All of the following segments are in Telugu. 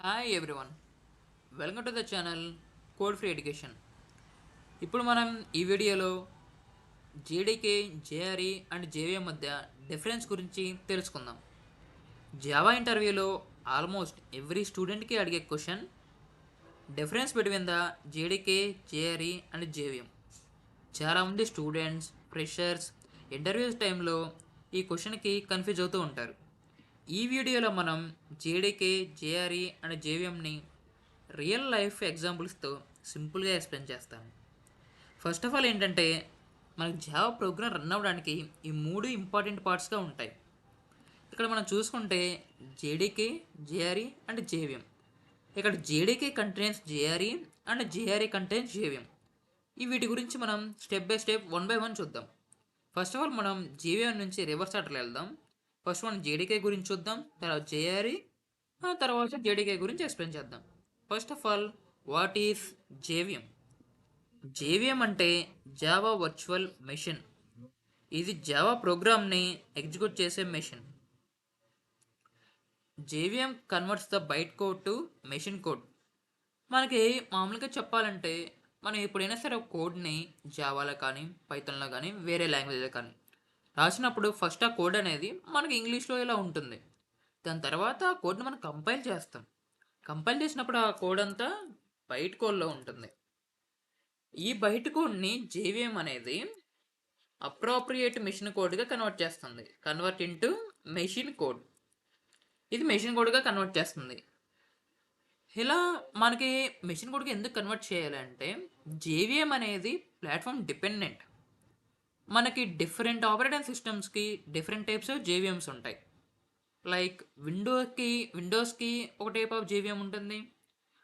Hi everyone, welcome to the channel code free education. ఇప్పుడు మనం ఈ వీడియోలో జేడీకే, జేఆర్ఈ అండ్ జేవీఎం మధ్య డిఫరెన్స్ గురించి తెలుసుకుందాం. జావా ఇంటర్వ్యూలో ఆల్మోస్ట్ ఎవ్రీ స్టూడెంట్కి అడిగే question difference between the JDK, JRE and JVM. చాలామంది స్టూడెంట్స్, ఫ్రెషర్స్ ఇంటర్వ్యూస్ టైంలో ఈ క్వశ్చన్కి కన్ఫ్యూజ్ అవుతూ ఉంటారు. ఈ వీడియోలో మనం జేడీకే, జేఆర్ఈ అండ్ జేవిఎంని రియల్ లైఫ్ ఎగ్జాంపుల్స్తో సింపుల్గా ఎక్స్ప్లెయిన్ చేస్తాను. ఫస్ట్ ఆఫ్ ఆల్ ఏంటంటే, మనకి జావా ప్రోగ్రామ్ రన్ అవ్వడానికి ఈ మూడు ఇంపార్టెంట్ పార్ట్స్గా ఉంటాయి. ఇక్కడ మనం చూసుకుంటే జేడీకే, జేఆర్ఈ అండ్ జేవిఎం. ఇక్కడ JDK contains JRE and JRE contains JVM. ఈ వీటి గురించి మనం step by step, one by one చూద్దాం. ఫస్ట్ ఆఫ్ ఆల్ మనం జేవిఎం నుంచి రివర్స్ ఆర్డర్లో వెళ్దాం. ఫస్ట్ మనం జేడీకే గురించి చూద్దాం, తర్వాత జేఆర్ఈ, ఆ తర్వాత జేడీకే గురించి ఎక్స్ప్లెయిన్ చేద్దాం. First of all, what is JVM? JVM అంటే జావా వర్చువల్ మెషిన్. ఇది జావా ప్రోగ్రామ్ని ఎగ్జిక్యూట్ చేసే machine. JVM converts the byte code to machine code. మనకి మామూలుగా చెప్పాలంటే, మనం ఎప్పుడైనా సరే ఒక కోడ్ని జావాలో కానీ, పైథాన్లో కానీ, వేరే లాంగ్వేజ్లో కానీ రాసినప్పుడు ఫస్ట్ ఆ కోడ్ అనేది మనకి ఇంగ్లీష్లో ఇలా ఉంటుంది. దాని తర్వాత ఆ కోడ్ని మనం కంపైల్ చేస్తాం. కంపైల్ చేసినప్పుడు ఆ కోడ్ అంతా బైట్ కోడ్లో ఉంటుంది. ఈ బైట్ కోడ్ని జేవిఎం అనేది అప్రోప్రియేట్ మెషిన్ కోడ్గా కన్వర్ట్ చేస్తుంది. Convert into machine code. ఇది మెషిన్ కోడ్గా కన్వర్ట్ చేస్తుంది. ఇలా మనకి మెషిన్ కోడ్కి ఎందుకు కన్వర్ట్ చేయాలంటే, జేవిఎం అనేది ప్లాట్ఫామ్ డిపెండెంట్. మనకి డిఫరెంట్ ఆపరేటింగ్ సిస్టమ్స్కి డిఫరెంట్ టైప్స్ ఆఫ్ జేవిఎమ్స్ ఉంటాయి. లైక్ విండోస్కి ఒక టైప్ ఆఫ్ జేవిఎం ఉంటుంది,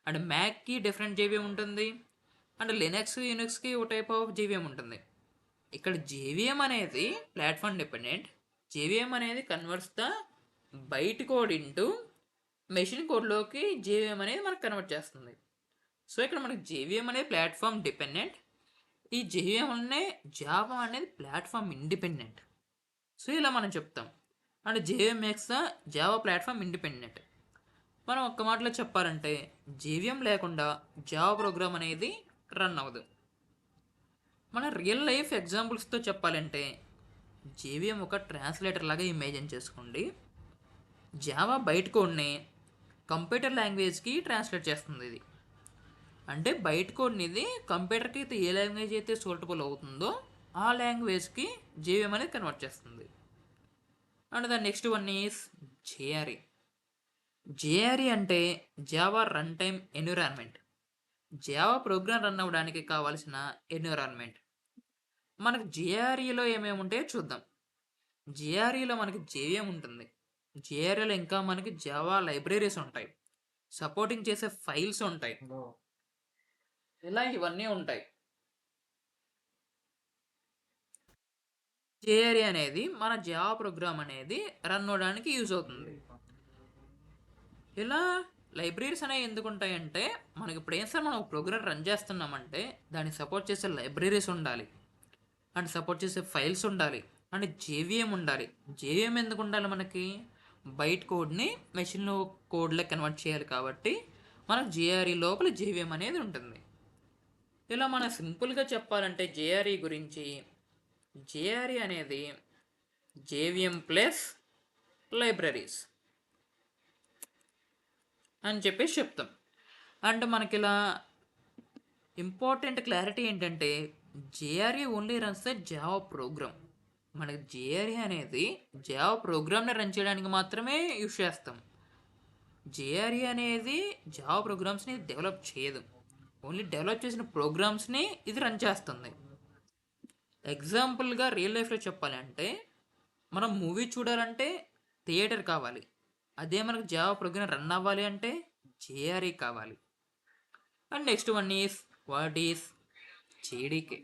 అండ్ మ్యాక్కి డిఫరెంట్ జేవిఎం ఉంటుంది, అండ్ లినక్స్, యూనిక్స్కి ఒక టైప్ ఆఫ్ జేవిఎం ఉంటుంది. ఇక్కడ జేవిఎం అనేది ప్లాట్ఫామ్ డిపెండెంట్. జేవిఎం అనేది converts the byte code into machine కోడ్లోకి జేవిఎం అనేది మనకు కన్వర్ట్ చేస్తుంది. సో ఇక్కడ మనకి జేవిఎం అనేది ప్లాట్ఫామ్ డిపెండెంట్, ఈ జేవిఎం అనే జావా అనేది ప్లాట్ఫామ్ ఇండిపెండెంట్. సో ఇలా మనం చెప్తాం. And JVM makes the Java platform independent. మనం ఒక్క మాటలో చెప్పాలంటే, జేవిఎం లేకుండా జావా ప్రోగ్రామ్ అనేది రన్ అవ్వదు. మన రియల్ లైఫ్ ఎగ్జాంపుల్స్తో చెప్పాలంటే, జేవిఎం ఒక ట్రాన్స్లేటర్ లాగా ఇమేజిన్ చేసుకోండి. జావా బైట్ కోడ్ని కంప్యూటర్ లాంగ్వేజ్కి ట్రాన్స్లేట్ చేస్తుంది ఇది. అంటే బైట్ కోడ్ని ఇది కంప్యూటర్కి అయితే ఏ లాంగ్వేజ్ అయితే సూటబుల్ అవుతుందో ఆ లాంగ్వేజ్కి జేవిఎం అనేది కన్వర్ట్ చేస్తుంది. And the next one is JRE. JRE అంటే Java run time environment. Java program run అవ్వడానికి కావాల్సిన ఎన్విరాన్మెంట్. మనకు జేఆర్ఈలో ఏమేమి ఉంటాయో చూద్దాం. జేఆర్ఈలో మనకి జేవిఎం ఉంటుంది. జేఆర్ఈలో ఇంకా మనకి జావా లైబ్రరీస్ ఉంటాయి, సపోర్టింగ్ చేసే ఫైల్స్ ఉంటాయి, ఇలా ఇవన్నీ ఉంటాయి. జేఆర్ఈ అనేది మన జావా ప్రోగ్రామ్ అనేది రన్ అవ్వడానికి యూజ్ అవుతుంది. ఇలా లైబ్రరీస్ అనేవి ఎందుకు ఉంటాయంటే, మనకి ఇప్పుడు ఏం సార్ మనం ఒక ప్రోగ్రామ్ రన్ చేస్తున్నామంటే దాన్ని సపోర్ట్ చేసే లైబ్రరీస్ ఉండాలి, అండ్ సపోర్ట్ చేసే ఫైల్స్ ఉండాలి, అండ్ జేవిఎం ఉండాలి. జేవిఎం ఎందుకు ఉండాలి? మనకి బైట్ కోడ్ని మెషిన్ కోడ్లో కన్వర్ట్ చేయాలి కాబట్టి మనకు జేఆర్ఈ లోపల జేవిఎం అనేది ఉంటుంది. ఇలా మనం సింపుల్గా చెప్పాలంటే జేఆర్ఈ గురించి, జేఆర్ఈ అనేది జేవిఎం ప్లస్ లైబ్రరీస్ అని చెప్పేసి చెప్తాం. అండ్ మనకి ఇలా ఇంపార్టెంట్ క్లారిటీ ఏంటంటే, JRE only runs the Java programme. మనకి జేఆర్ఈ అనేది జావా ప్రోగ్రామ్ని రన్ చేయడానికి మాత్రమే యూజ్ చేస్తాం. జేఆర్ఈ అనేది జావా ప్రోగ్రామ్స్ని డెవలప్ చేయదు, ఓన్లీ డెవలప్ చేసిన ప్రోగ్రామ్స్ని ఇది రన్ చేస్తుంది. ఎగ్జాంపుల్గా రియల్ లైఫ్లో చెప్పాలి అంటే, మనం మూవీ చూడాలంటే థియేటర్ కావాలి. అదే మనకు జావా ప్రోగ్రామ్ రన్ అవ్వాలి అంటే జేఆర్ఈ కావాలి. And next one is, what is JDK?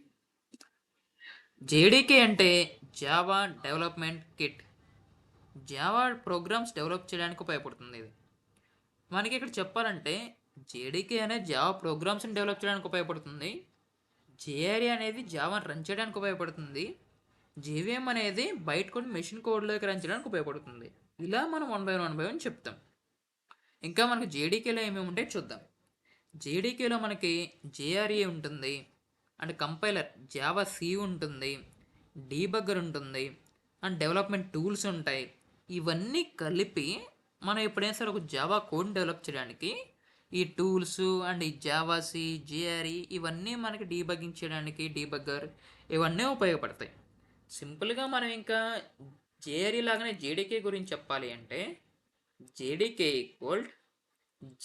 JDK అంటే Java development kit. Java programs develop చేయడానికి ఉపయోగపడుతుంది ఇది. మనకి ఇక్కడ చెప్పాలంటే, జేడీకే అనేది జావా ప్రోగ్రామ్స్ని డెవలప్ చేయడానికి ఉపయోగపడుతుంది, జేఆర్ఈ అనేది జావాని రన్ చేయడానికి ఉపయోగపడుతుంది, జేవిఎం అనేది బైట్ కోడ్ మెషిన్ కోడ్లోకి రన్ చేయడానికి ఉపయోగపడుతుంది. ఇలా మనం వన్ బై వన్ చెప్తాం. ఇంకా మనకు జేడీకేలో ఏమేమి ఉంటాయో చూద్దాం. జేడీకేలో మనకి జేఆర్ఏ ఉంటుంది, అండ్ కంపైలర్ జావా సి ఉంటుంది, డీబగ్గర్ ఉంటుంది, అండ్ డెవలప్మెంట్ టూల్స్ ఉంటాయి. ఇవన్నీ కలిపి మనం ఎప్పుడైనా సరే ఒక జావా కోడ్ని డెవలప్ చేయడానికి ఈ టూల్స్ అండ్ ఈ జావా సి, జేఆర్ఈ ఇవన్నీ మనకి డీబగ్గింగ్ చేయడానికి డీబగ్గర్ ఇవన్నీ ఉపయోగపడతాయి. సింపుల్గా మనం ఇంకా జేఆర్ఈ లాగానే జేడీకే గురించి చెప్పాలి అంటే జేడీకే ఈక్వల్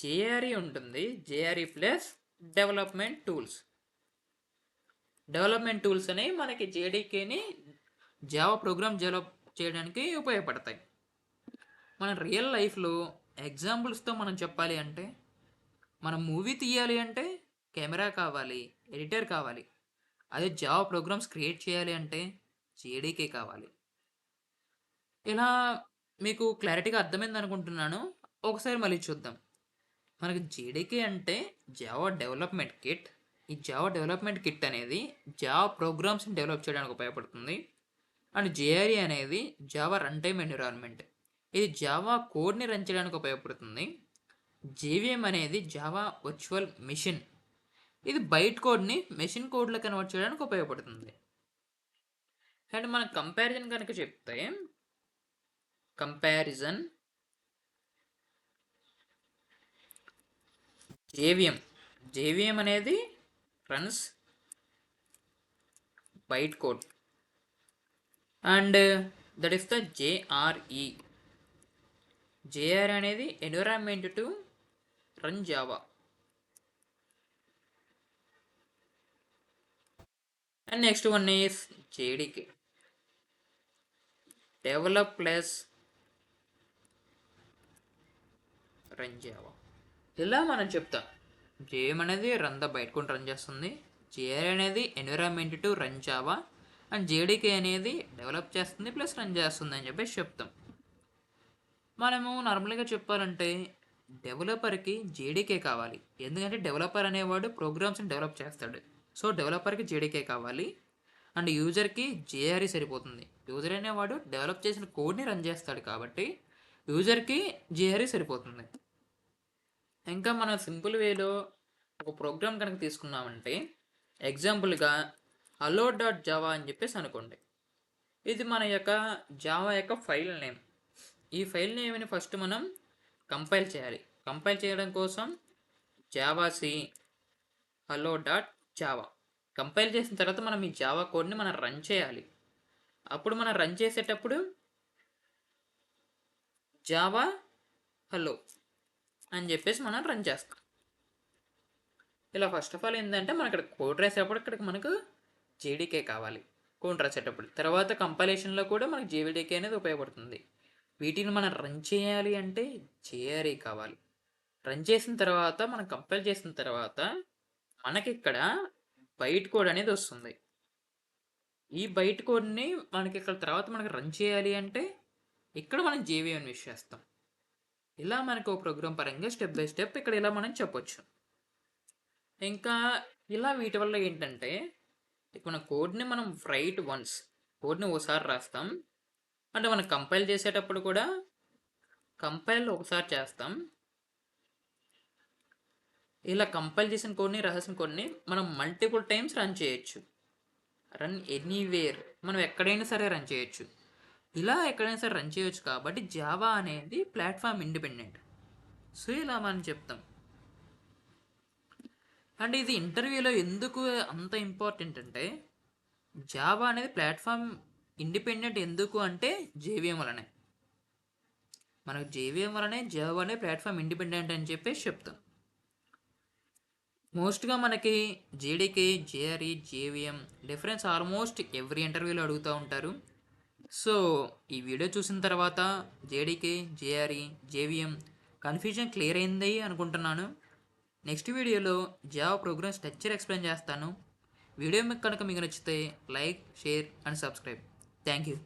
జేఆర్ఈ ఉంటుంది, JRE plus development tools. Development tools అనేవి మనకి జేడీకేని జావా ప్రోగ్రామ్ డెవలప్ చేయడానికి ఉపయోగపడతాయి. మన రియల్ లైఫ్లో ఎగ్జాంపుల్స్తో మనం చెప్పాలి అంటే మనం మూవీ తీయాలి అంటే కెమెరా కావాలి, ఎడిటర్ కావాలి. అదే జావా ప్రోగ్రామ్స్ క్రియేట్ చేయాలి అంటే జేడీకే కావాలి. ఇలా మీకు క్లారిటీగా అర్థమైంది అనుకుంటున్నాను. ఒకసారి మళ్ళీ చూద్దాం. మనకి జేడీకే అంటే జావా డెవలప్మెంట్ కిట్. ఈ జావా డెవలప్మెంట్ కిట్ అనేది జావా ప్రోగ్రామ్స్ని డెవలప్ చేయడానికి ఉపయోగపడుతుంది. అండ్ జేఆర్ఈ అనేది జావా రన్ టైమ్ ఎన్విరాన్మెంట్. ఇది జావా కోడ్ని రన్ చేయడానికి ఉపయోగపడుతుంది. జేవిఎం అనేది జావా వర్చువల్ మెషిన్. ఇది బైట్ కోడ్ని మెషిన్ కోడ్లో కన్వర్ట్ చేయడానికి ఉపయోగపడుతుంది. అండ్ మనం కంపారిజన్ కనుక చెప్తే కంపారిజన్ జేవిఎం అనేది runs byte code and that is the JRE. JR అనేది environment to run Java. And next one is JDK, develop plus run Java. ఇలా మనం చెప్తాం. జేఎం అనేది run the byte code run చేస్తుంది, జేఆర్ అనేది environment to run Java, and JDK అనేది డెవలప్ చేస్తుంది ప్లస్ రన్ చేస్తుంది అని చెప్పేసి చెప్తాం. మనము నార్మల్గా చెప్పాలంటే డెవలపర్కి జేడీకే కావాలి. ఎందుకంటే డెవలపర్ అనేవాడు ప్రోగ్రామ్స్ని డెవలప్ చేస్తాడు. సో డెవలపర్కి జేడీకే కావాలి. అండ్ యూజర్కి జేఆర్ఈ సరిపోతుంది. యూజర్ అనేవాడు డెవలప్ చేసిన కోడ్ని రన్ చేస్తాడు కాబట్టి యూజర్కి జేఆర్ఈ సరిపోతుంది. ఇంకా మనం సింపుల్ వేలో ఒక ప్రోగ్రామ్ కనుక తీసుకున్నామంటే ఎగ్జాంపుల్గా hello.java అని చెప్పేసి అనుకోండి. ఇది మన యొక్క జావా యొక్క ఫైల్ నేమ్. ఈ ఫైల్ నేమ్ని ఫస్ట్ మనం కంపైల్ చేయాలి. కంపైల్ చేయడం కోసం జావాసి hello.java కంపైల్ చేసిన తర్వాత మనం ఈ జావా కోడ్ని మనం రన్ చేయాలి. అప్పుడు మనం రన్ చేసేటప్పుడు జావా హలో అని చెప్పేసి మనం రన్ చేస్తాం. ఇలా ఫస్ట్ ఆఫ్ ఆల్ ఏంటంటే మనం ఇక్కడ కోడ్ రాసేటప్పుడు ఇక్కడికి మనకు జేడీకే కావాలి కోడ్ రాసేటప్పుడు. తర్వాత కంపైలేషన్లో కూడా మనకు జేడీకే అనేది ఉపయోగపడుతుంది. వీటిని మనం రన్ చేయాలి అంటే జేఆర్ఈ కావాలి. రన్ చేసిన తర్వాత మనం కంపైల్ చేసిన తర్వాత మనకి ఇక్కడ బైట్ కోడ్ అనేది వస్తుంది. ఈ బైట్ కోడ్ని మనకి ఇక్కడ తర్వాత మనకి రన్ చేయాలి అంటే ఇక్కడ మనం జేవిఎం యూస్ చేస్తాం. ఇలా మనకు ఒక ప్రోగ్రామ్ పరంగా స్టెప్ బై స్టెప్ ఇక్కడ ఇలా మనం చెప్పొచ్చు. ఇంకా ఇలా వీటి వల్ల ఏంటంటే మన కోడ్ని మనం రైట్ వన్స్ కోడ్ని ఒకసారి రాస్తాం. అంటే మనం కంపైల్ చేసేటప్పుడు కూడా కంపైల్ ఒకసారి చేస్తాం. ఇలా కంపైల్ చేసిన కోడ్ని రాసిన కోడ్ని మనం మల్టిపుల్ టైమ్స్ రన్ చేయొచ్చు. రన్ ఎనీవేర్, మనం ఎక్కడైనా సరే రన్ చేయొచ్చు. ఇలా ఎక్కడైనా సరే రన్ చేయొచ్చు కాబట్టి జావా అనేది ప్లాట్ఫామ్ ఇండిపెండెంట్. సో ఇలా మనం చెప్తాం. అండ్ ఇది ఇంటర్వ్యూలో ఎందుకు అంత ఇంపార్టెంట్ అంటే జావా అనేది ప్లాట్ఫామ్ ఇండిపెండెంట్ ఎందుకు అంటే జేవిఎం వలనే. మనకు జేవిఎం వలనే జావా అనే ప్లాట్ఫామ్ ఇండిపెండెంట్ అని చెప్పేసి చెప్తాం. మోస్ట్గా మనకి JDK, JRE, JVM difference almost every ఇంటర్వ్యూలో అడుగుతూ ఉంటారు. సో ఈ వీడియో చూసిన తర్వాత JDK, JRE, JVM confusion clear అయింది అనుకుంటున్నాను. నెక్స్ట్ వీడియోలో జావా ప్రోగ్రామ్ స్ట్రక్చర్ ఎక్స్ప్లెయిన్ చేస్తాను. వీడియో మీకు కనుక మీకు నచ్చితే like, share and subscribe. Thank you.